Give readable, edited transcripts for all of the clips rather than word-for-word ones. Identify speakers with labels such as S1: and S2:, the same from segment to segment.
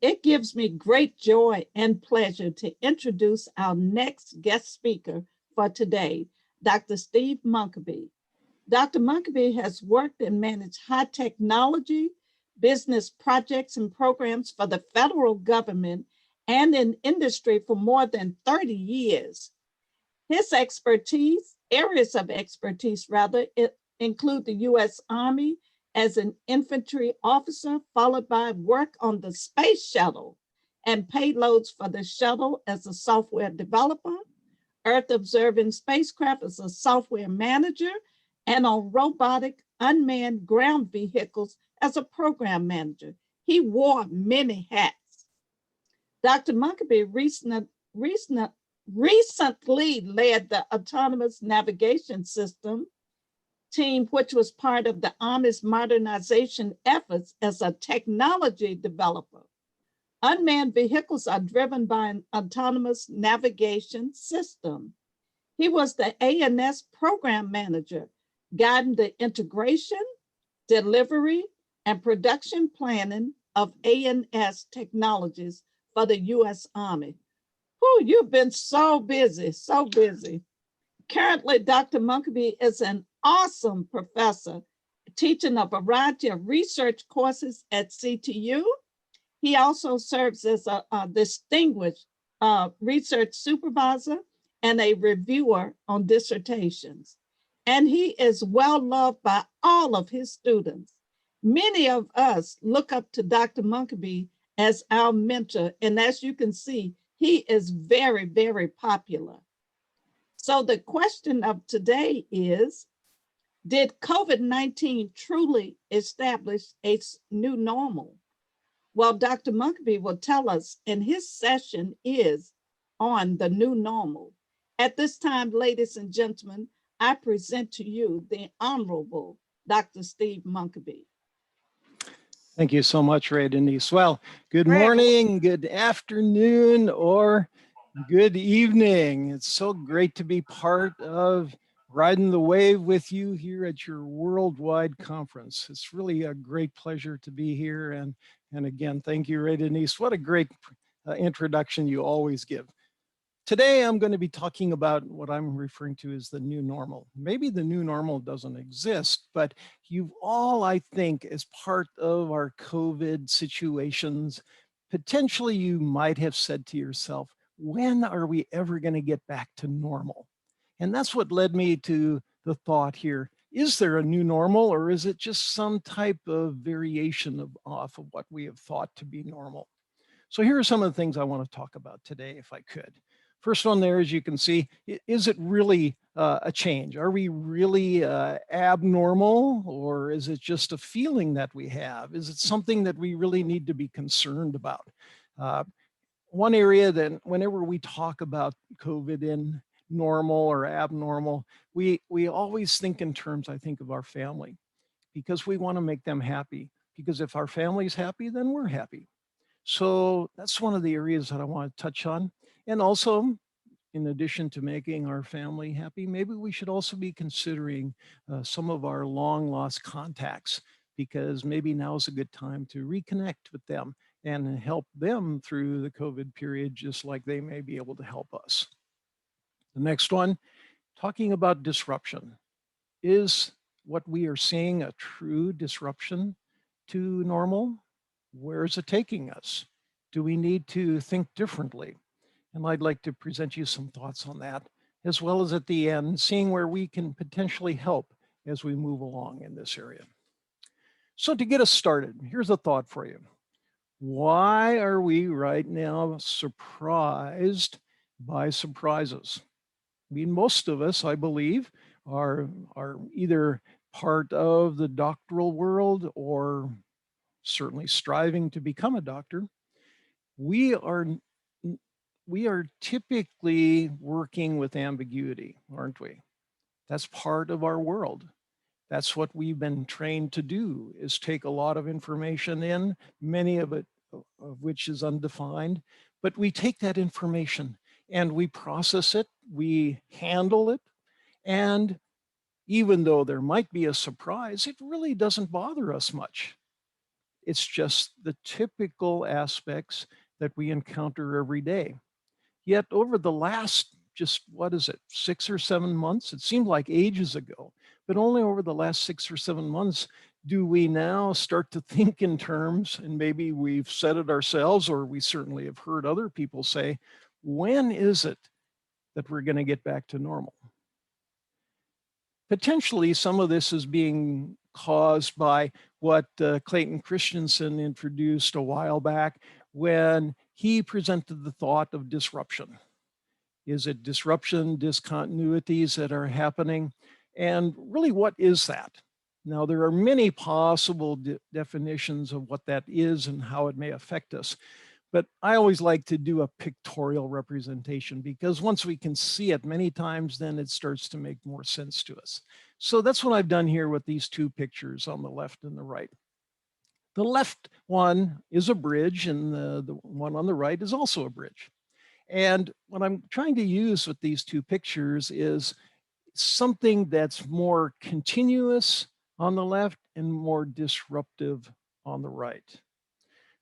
S1: It gives me great joy and pleasure to introduce our next guest speaker for today, Dr. Steve Munkeby. Dr. Munkeby has worked and managed high technology business projects and programs for the federal government and in industry for more than 30 years. His areas of expertise rather, include the U.S. Army as an infantry officer, followed by work on the space shuttle and payloads for the shuttle as a software developer, Earth observing spacecraft as a software manager, and on robotic unmanned ground vehicles as a program manager. He wore many hats. Dr. Munkeby recently led the Autonomous Navigation System team, which was part of the Army's modernization efforts as a technology developer. Unmanned vehicles are driven by an autonomous navigation system. He was the ANS program manager, guiding the integration, delivery, and production planning of ANS technologies for the U.S. Army. Whew, you've been so busy, so busy. Currently, Dr. Munkeby is an awesome professor teaching a variety of research courses at CTU. He also serves as a distinguished research supervisor and a reviewer on dissertations. And he is well loved by all of his students. Many of us look up to Dr. Munkeby as our mentor, and as you can see, he is very, very popular. So the question of today is, did COVID-19 truly establish a new normal? Well, Dr. Munkeby will tell us, and his session is on the new normal. At this time, ladies and gentlemen, I present to you the Honorable Dr. Steve Munkeby.
S2: Thank you so much, Ray Denise. Well, good morning, good afternoon, or good evening. It's so great to be part of riding the wave with you here at your worldwide conference. It's really a great pleasure to be here. And again, thank you, Ray Denise. What a great introduction you always give. Today, I'm going to be talking about what I'm referring to as the new normal. Maybe the new normal doesn't exist, but you've all, I think, as part of our COVID situations, potentially you might have said to yourself, when are we ever going to get back to normal? And that's what led me to the thought here. Is there a new normal, or is it just some type of variation off of what we have thought to be normal? So here are some of the things I want to talk about today, if I could. First one there, as you can see, is it really a change? Are we really abnormal, or is it just a feeling that we have? Is it something that we really need to be concerned about? One area that whenever we talk about COVID in normal or abnormal, we always think in terms, I think, of our family, because we want to make them happy. Because if our family's happy, then we're happy. So that's one of the areas that I want to touch on. And also, in addition to making our family happy, maybe we should also be considering some of our long lost contacts, because maybe now is a good time to reconnect with them and help them through the COVID period, just like they may be able to help us. The next one, talking about disruption. Is what we are seeing a true disruption to normal? Where is it taking us? Do we need to think differently? And I'd like to present you some thoughts on that, as well as at the end, seeing where we can potentially help as we move along in this area. So to get us started, here's a thought for you. Why are we right now surprised by surprises? I mean, most of us, I believe, are either part of the doctoral world or certainly striving to become a doctor. We are typically working with ambiguity, aren't we? That's part of our world. That's what we've been trained to do, is take a lot of information in, many of it of which is undefined, but we take that information and we process it, we handle it, and even though there might be a surprise, it really doesn't bother us much. It's just the typical aspects that we encounter every day. Yet over the last, just what is it, 6 or 7 months? It seemed like ages ago, but only over the last 6 or 7 months do we now start to think in terms, and maybe we've said it ourselves, or we certainly have heard other people say, when is it that we're going to get back to normal? Potentially, some of this is being caused by what Clayton Christensen introduced a while back when he presented the thought of disruption. Is it disruption, discontinuities that are happening? And really, what is that? Now, there are many possible definitions of what that is and how it may affect us. But I always like to do a pictorial representation because once we can see it many times, then it starts to make more sense to us. So that's what I've done here with these two pictures on the left and the right. The left one is a bridge and the one on the right is also a bridge. And what I'm trying to use with these two pictures is something that's more continuous on the left and more disruptive on the right.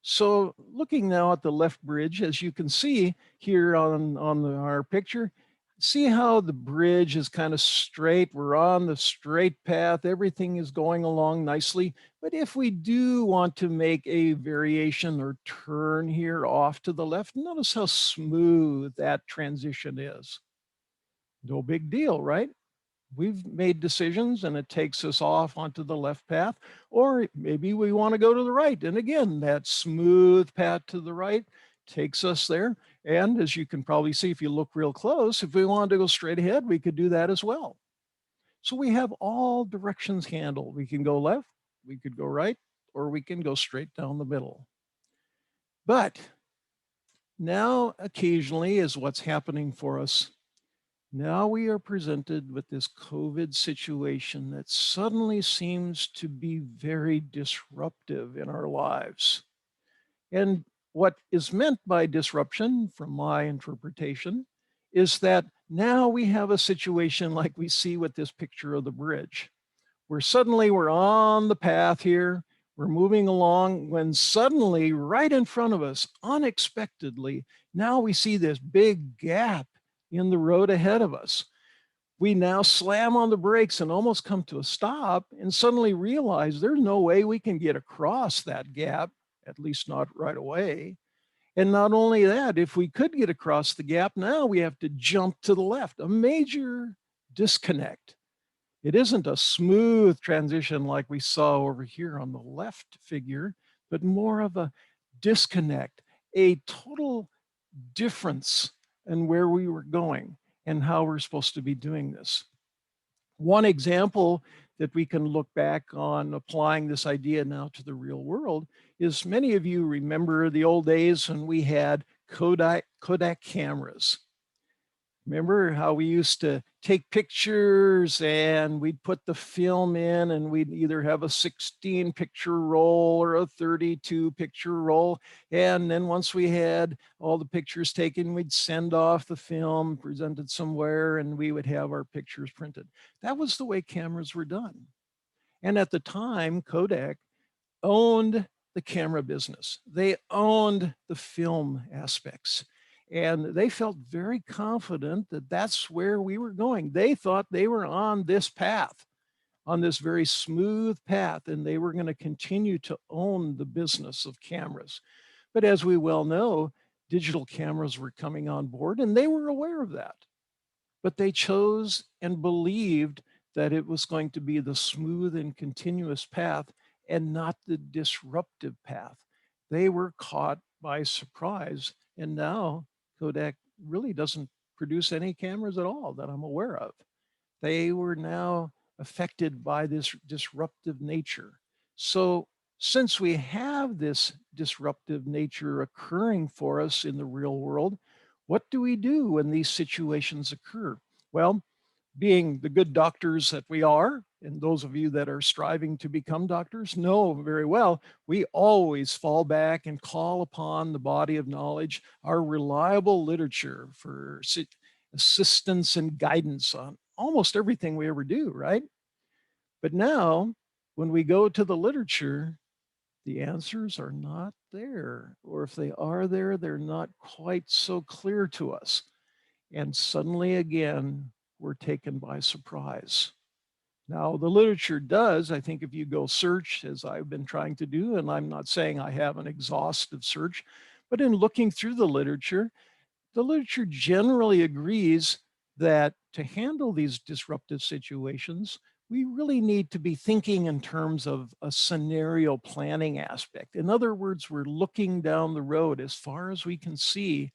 S2: So looking now at the left bridge, as you can see here on our picture, see how the bridge is kind of straight. We're on the straight path. Everything is going along nicely. But if we do want to make a variation or turn here off to the left, notice how smooth that transition is. No big deal, right? We've made decisions and it takes us off onto the left path, or maybe we want to go to the right. And again, that smooth path to the right takes us there. And as you can probably see, if you look real close, if we wanted to go straight ahead, we could do that as well. So we have all directions handled. We can go left, we could go right, or we can go straight down the middle. But now occasionally is what's happening for us. Now we are presented with this COVID situation that suddenly seems to be very disruptive in our lives. And what is meant by disruption, from my interpretation, is that now we have a situation like we see with this picture of the bridge, where suddenly we're on the path here, we're moving along, when suddenly right in front of us, unexpectedly, now we see this big gap in the road ahead of us. We now slam on the brakes and almost come to a stop and suddenly realize there's no way we can get across that gap, at least not right away. And not only that, if we could get across the gap, now we have to jump to the left, a major disconnect. It isn't a smooth transition like we saw over here on the left figure, but more of a disconnect, a total difference in where we were going and how we're supposed to be doing this. One example that we can look back on applying this idea now to the real world is many of you remember the old days when we had Kodak cameras. Remember how we used to take pictures and we'd put the film in and we'd either have a 16 picture roll or a 32 picture roll. And then once we had all the pictures taken, we'd send off the film, present it somewhere, and we would have our pictures printed. That was the way cameras were done. And at the time, Kodak owned the camera business. They owned the film aspects. And they felt very confident that that's where we were going. They thought they were on this path, on this very smooth path, and they were going to continue to own the business of cameras. But as we well know, digital cameras were coming on board and they were aware of that. But they chose and believed that it was going to be the smooth and continuous path and not the disruptive path. They were caught by surprise. And now Kodak really doesn't produce any cameras at all that I'm aware of. They were now affected by this disruptive nature. So since we have this disruptive nature occurring for us in the real world, what do we do when these situations occur? Well, being the good doctors that we are, and those of you that are striving to become doctors know very well, we always fall back and call upon the body of knowledge, our reliable literature for assistance and guidance on almost everything we ever do, right? But now, when we go to the literature, the answers are not there, or if they are there, they're not quite so clear to us. And suddenly again, we're taken by surprise. Now, the literature does, I think if you go search, as I've been trying to do, and I'm not saying I have an exhaustive search, but in looking through the literature generally agrees that to handle these disruptive situations, we really need to be thinking in terms of a scenario planning aspect. In other words, we're looking down the road as far as we can see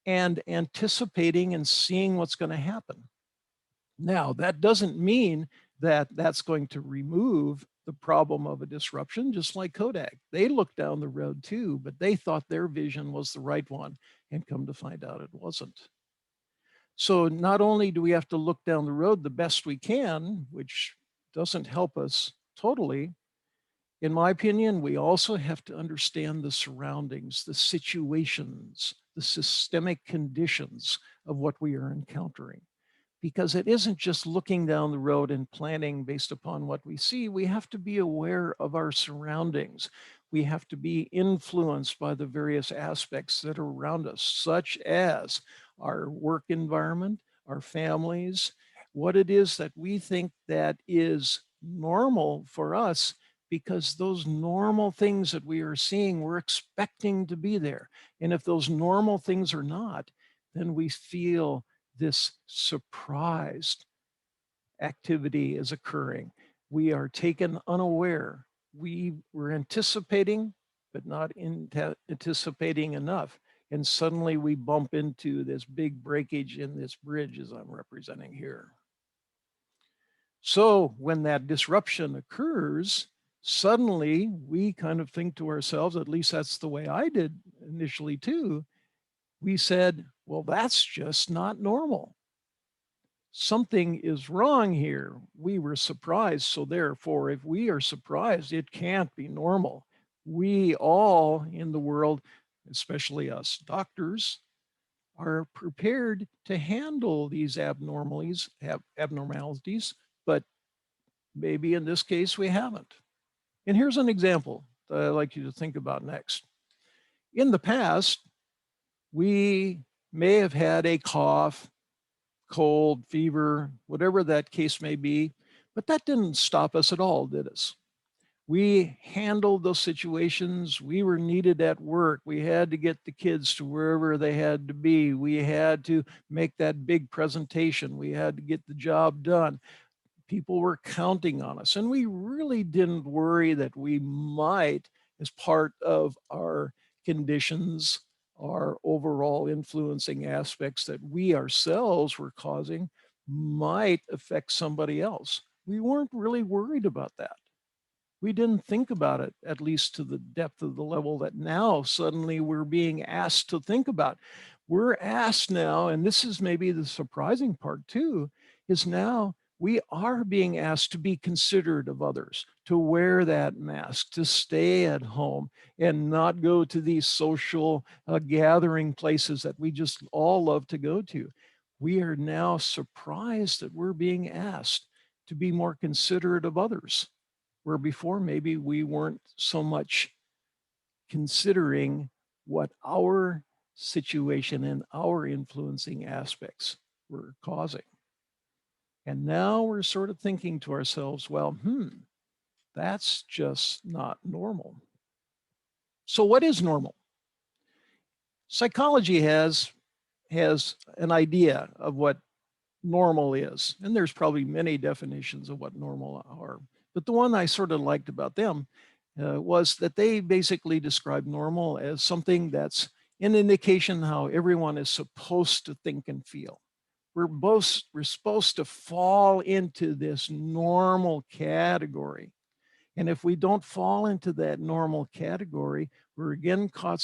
S2: and anticipating and seeing what's going to happen. Now, that doesn't mean that that's going to remove the problem of a disruption, just like Kodak. They looked down the road too, but they thought their vision was the right one, and come to find out it wasn't. So not only do we have to look down the road the best we can, which doesn't help us totally, in my opinion, we also have to understand the surroundings, the situations, the systemic conditions of what we are encountering. Because it isn't just looking down the road and planning based upon what we see. We have to be aware of our surroundings. We have to be influenced by the various aspects that are around us, such as our work environment, our families, what it is that we think that is normal for us, because those normal things that we are seeing, we're expecting to be there. And if those normal things are not, then we feel this surprised activity is occurring. We are taken unaware. We were anticipating, but not anticipating enough. And suddenly we bump into this big breakage in this bridge, as I'm representing here. So when that disruption occurs, suddenly we kind of think to ourselves, at least that's the way I did initially too, we said, well, that's just not normal. Something is wrong here. We were surprised. So therefore, if we are surprised, it can't be normal. We all in the world, especially us doctors, are prepared to handle these abnormalities, but maybe in this case we haven't. And here's an example that I'd like you to think about next. In the past, we may have had a cough, cold, fever, whatever that case may be, but that didn't stop us at all, did it? We handled those situations. We were needed at work. We had to get the kids to wherever they had to be. We had to make that big presentation. We had to get the job done. People were counting on us, and we really didn't worry that we might, as part of our conditions, our overall influencing aspects that we ourselves were causing, might affect somebody else. We weren't really worried about that. We didn't think about it, at least to the depth of the level that now suddenly we're being asked to think about. We're asked now, and this is maybe the surprising part too, is now we are being asked to be considerate of others, to wear that mask, to stay at home and not go to these social gathering places that we just all love to go to. We are now surprised that we're being asked to be more considerate of others, where before maybe we weren't so much considering what our situation and our influencing aspects were causing. And now we're sort of thinking to ourselves, well, that's just not normal. So what is normal? Psychology has an idea of what normal is, and there's probably many definitions of what normal are. But the one I sort of liked about them was that they basically describe normal as something that's an indication how everyone is supposed to think and feel. We're supposed to fall into this normal category. And if we don't fall into that normal category, we're again caught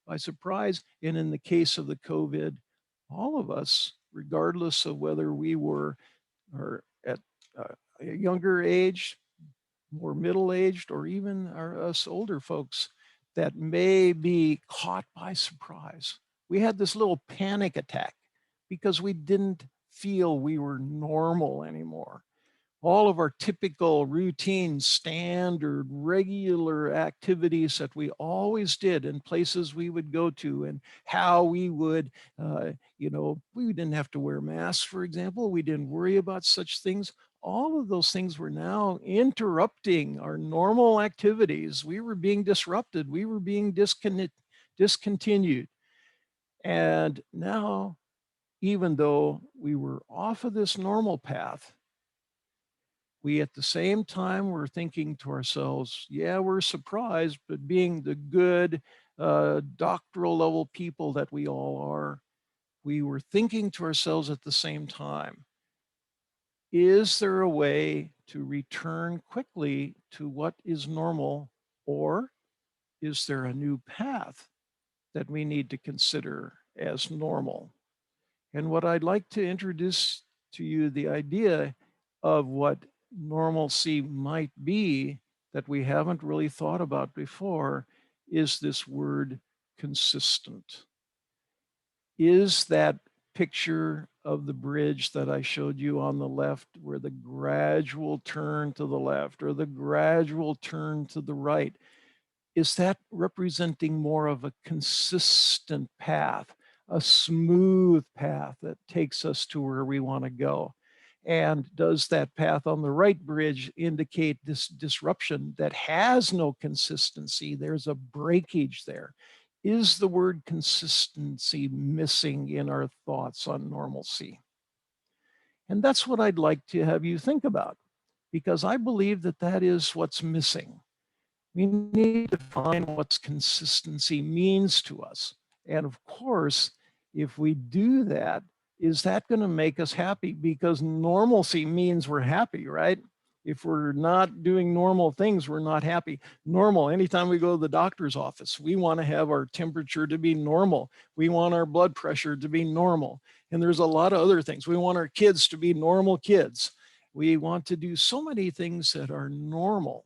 S2: by surprise. And in the case of the COVID, all of us, regardless of whether we were or at a younger age, more middle-aged, or even us older folks that may be caught by surprise. We had this little panic attack because we didn't feel we were normal anymore. all of our typical routine, standard, regular activities that we always did and places we would go to and how we would, we didn't have to wear masks, for example. We didn't worry about such things. All of those things were now interrupting our normal activities. We were being disrupted. We were being discontinued. And now, even though we were off of this normal path, we at the same time were thinking to ourselves, yeah, we're surprised, but being the good doctoral level people that we all are, we were thinking to ourselves at the same time, is there a way to return quickly to what is normal, or is there a new path that we need to consider as normal? And what I'd like to introduce to you the idea of what normalcy might be that we haven't really thought about before is this word consistent. Is that picture of the bridge that I showed you on the left, where the gradual turn to the left or the gradual turn to the right, is that representing more of a consistent path, a smooth path that takes us to where we want to go? And does that path on the right bridge indicate this disruption that has no consistency? There's a breakage there. Is the word consistency missing in our thoughts on normalcy? And that's what I'd like to have you think about, because I believe that that is what's missing. We need to find what consistency means to us. And of course, if we do that, is that going to make us happy? Because normalcy means we're happy, right? If we're not doing normal things, we're not happy. Normal, anytime we go to the doctor's office, we want to have our temperature to be normal. We want our blood pressure to be normal. And there's a lot of other things. We want our kids to be normal kids. We want to do so many things that are normal.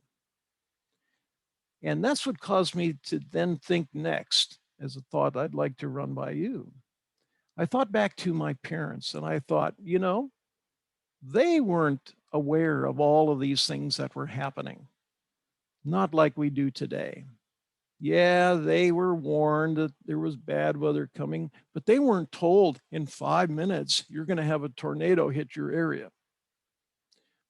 S2: And that's what caused me to then think next, as a thought I'd like to run by you. I thought back to my parents and I thought, they weren't aware of all of these things that were happening, not like we do today. Yeah, they were warned that there was bad weather coming, but they weren't told in 5 minutes, you're going to have a tornado hit your area.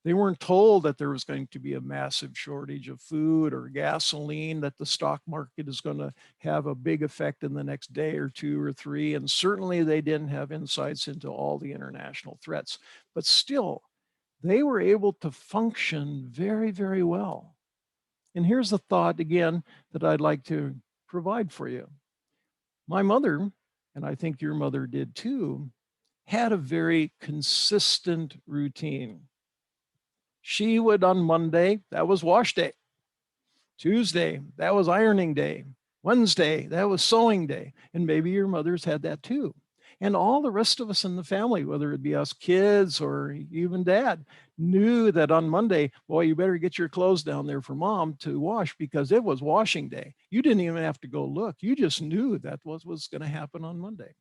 S2: They weren't told that there was going to be a massive shortage of food or gasoline, that the stock market is going to have a big effect in the next day or 2 or 3. And certainly they didn't have insights into all the international threats. But still, they were able to function very, very well. And here's the thought again that I'd like to provide for you. My mother, and I think your mother did too, had a very consistent routine. She would, on Monday, that was wash day. Tuesday, that was ironing day. Wednesday, that was sewing day. And maybe your mother's had that too. And all the rest of us in the family, whether it be us kids or even dad, knew that on Monday, boy, you better get your clothes down there for mom to wash, because it was washing day. You didn't even have to go look. You just knew that was going to happen on Monday.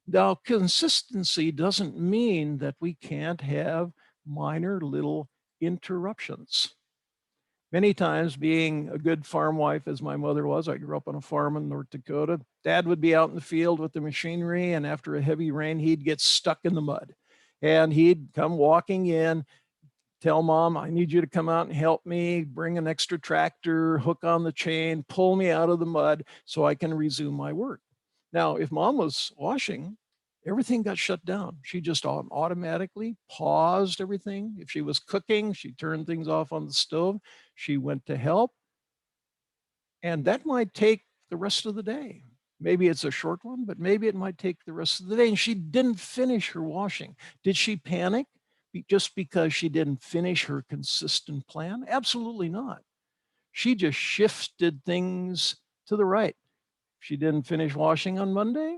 S2: Now, consistency doesn't mean that we can't have minor little interruptions. Many times, being a good farm wife as my mother was, I grew up on a farm in North Dakota. Dad would be out in the field with the machinery, and after a heavy rain, he'd get stuck in the mud. And he'd come walking in, tell mom, I need you to come out and help me, bring an extra tractor, hook on the chain, pull me out of the mud so I can resume my work. Now, if mom was washing, everything got shut down. She just automatically paused everything. If she was cooking, she turned things off on the stove. She went to help. And that might take the rest of the day. Maybe it's a short one, but maybe it might take the rest of the day. And she didn't finish her washing. Did she panic just because she didn't finish her consistent plan? Absolutely not. She just shifted things to the right. She didn't finish washing on Monday,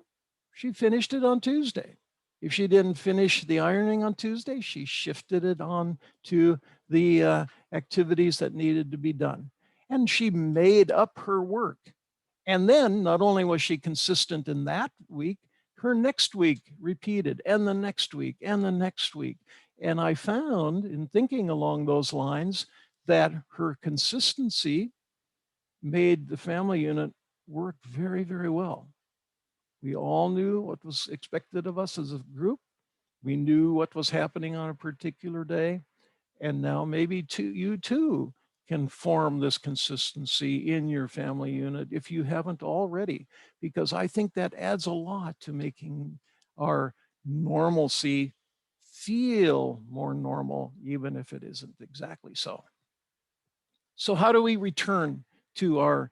S2: she finished it on Tuesday. If she didn't finish the ironing on Tuesday, she shifted it on to the activities that needed to be done. And she made up her work. And then not only was she consistent in that week, her next week repeated, and the next week, and the next week. And I found in thinking along those lines that her consistency made the family unit work very, very well. We all knew what was expected of us as a group. We knew what was happening on a particular day. And now maybe you too can form this consistency in your family unit if you haven't already, because I think that adds a lot to making our normalcy feel more normal, even if it isn't exactly so. So how do we return to our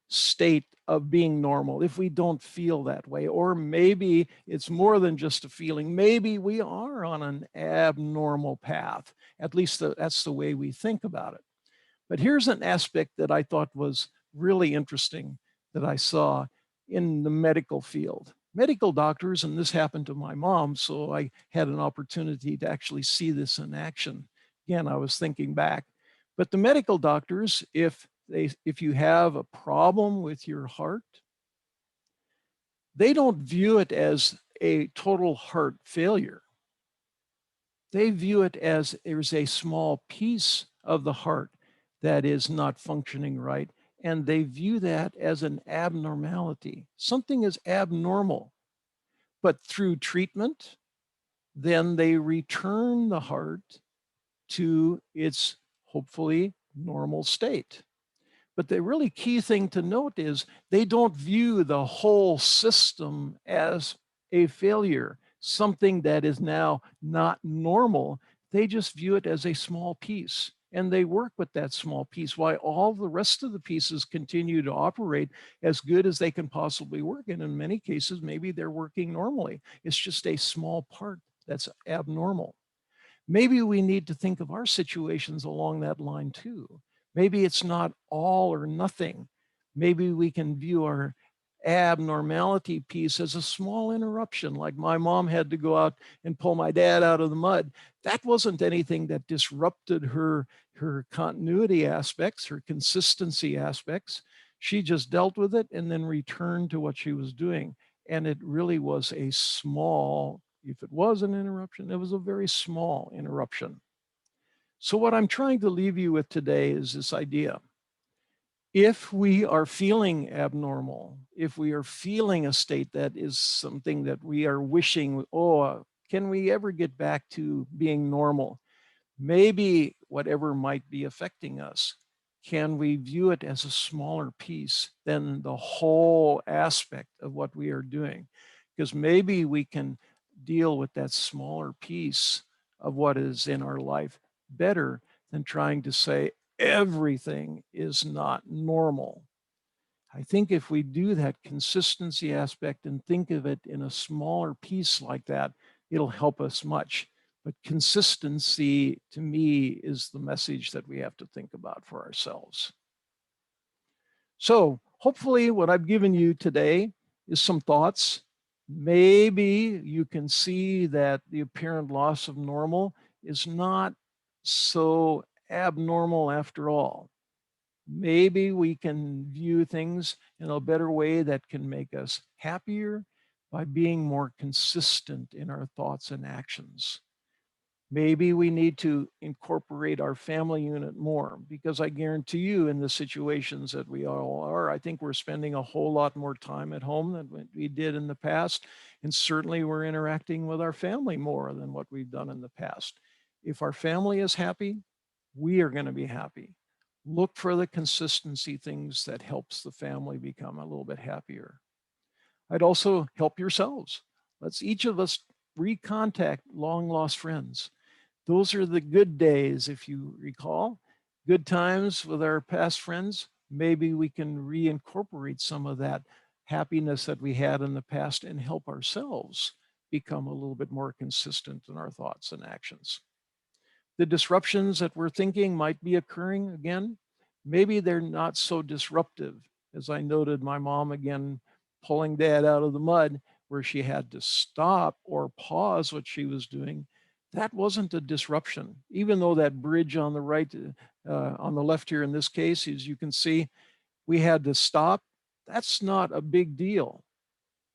S2: state of being normal if we don't feel that way? Or maybe it's more than just a feeling. Maybe we are on an abnormal path. At least that's the way we think about it. But here's an aspect that I thought was really interesting that I saw in the medical field. Medical doctors, and this happened to my mom, so I had an opportunity to actually see this in action. Again, I was thinking back. But the medical doctors, if you have a problem with your heart, they don't view it as a total heart failure. They view it as there's a small piece of the heart that is not functioning right. And they view that as an abnormality. Something is abnormal. But through treatment, then they return the heart to its hopefully normal state. But the really key thing to note is they don't view the whole system as a failure, something that is now not normal. They just view it as a small piece. And they work with that small piece while all the rest of the pieces continue to operate as good as they can possibly work. And in many cases, maybe they're working normally. It's just a small part that's abnormal. Maybe we need to think of our situations along that line too. Maybe it's not all or nothing. Maybe we can view our abnormality piece as a small interruption, like my mom had to go out and pull my dad out of the mud. That wasn't anything that disrupted her continuity aspects, her consistency aspects. She just dealt with it and then returned to what she was doing. And it really was a small, if it was an interruption, it was a very small interruption. So what I'm trying to leave you with today is this idea. If we are feeling abnormal, if we are feeling a state that is something that we are wishing, oh, can we ever get back to being normal? Maybe whatever might be affecting us, can we view it as a smaller piece than the whole aspect of what we are doing? Because maybe we can deal with that smaller piece of what is in our life better than trying to say everything is not normal. I think if we do that consistency aspect and think of it in a smaller piece like that, it'll help us much. But consistency, to me, is the message that we have to think about for ourselves. So hopefully what I've given you today is some thoughts. Maybe you can see that the apparent loss of normal is not so abnormal after all. Maybe we can view things in a better way that can make us happier by being more consistent in our thoughts and actions. Maybe we need to incorporate our family unit more, because I guarantee you in the situations that we all are, I think we're spending a whole lot more time at home than we did in the past. And certainly we're interacting with our family more than what we've done in the past. If our family is happy, we are going to be happy. Look for the consistency things that helps the family become a little bit happier. I'd also help yourselves. Let's each of us recontact long lost friends. Those are the good days, if you recall, good times with our past friends. Maybe we can reincorporate some of that happiness that we had in the past and help ourselves become a little bit more consistent in our thoughts and actions. The disruptions that we're thinking might be occurring again, maybe they're not so disruptive. As I noted, my mom again pulling dad out of the mud, where she had to stop or pause what she was doing. That wasn't a disruption, even though that bridge on the right, on the left here in this case, as you can see, we had to stop. That's not a big deal.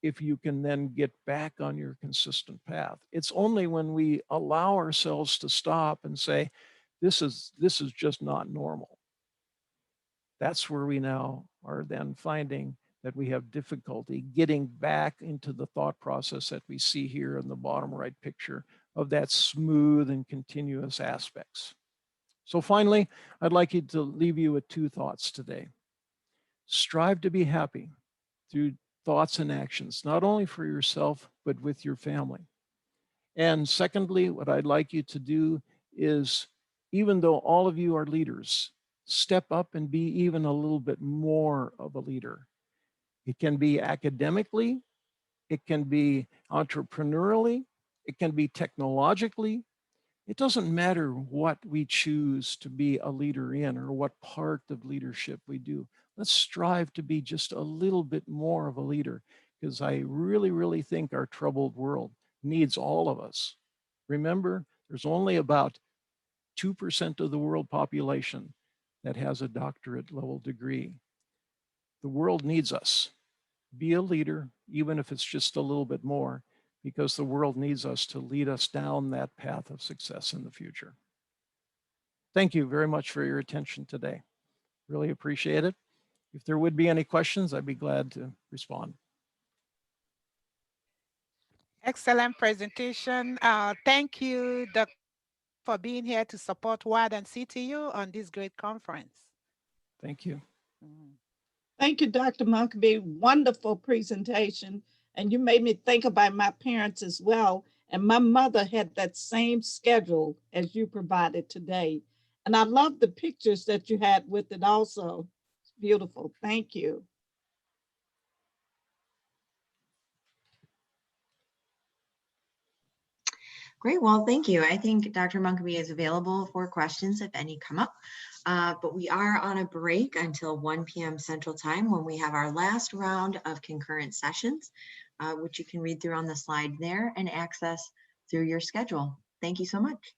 S2: if you can then get back on your consistent path. It's only when we allow ourselves to stop and say, this is just not normal. That's where we now are then finding that we have difficulty getting back into the thought process that we see here in the bottom right picture of that smooth and continuous aspects. So finally, I'd like you to leave you with two thoughts today. Strive to be happy through thoughts and actions, not only for yourself, but with your family. And secondly, what I'd like you to do is, even though all of you are leaders, step up and be even a little bit more of a leader. It can be academically, it can be entrepreneurially, it can be technologically. It doesn't matter what we choose to be a leader in or what part of leadership we do. Let's strive to be just a little bit more of a leader, because I really, really think our troubled world needs all of us. Remember, there's only about 2% of the world population that has a doctorate level degree. The world needs us. Be a leader, even if it's just a little bit more, because the world needs us to lead us down that path of success in the future. Thank you very much for your attention today. Really appreciate it. If there would be any questions, I'd be glad to respond.
S3: Excellent presentation. Thank you, Dr. for being here to support WAAD and CTU on this great conference.
S2: Thank you.
S1: Thank you, Dr. Munkeby. Wonderful presentation. And you made me think about my parents as well. And my mother had that same schedule as you provided today. And I love the pictures that you had with it also. It's beautiful. Thank you.
S4: Great, well, thank you. I think Dr. Munkeby is available for questions if any come up. But we are on a break until 1 p.m. Central Time when we have our last round of concurrent sessions, which you can read through on the slide there and access through your schedule. Thank you so much.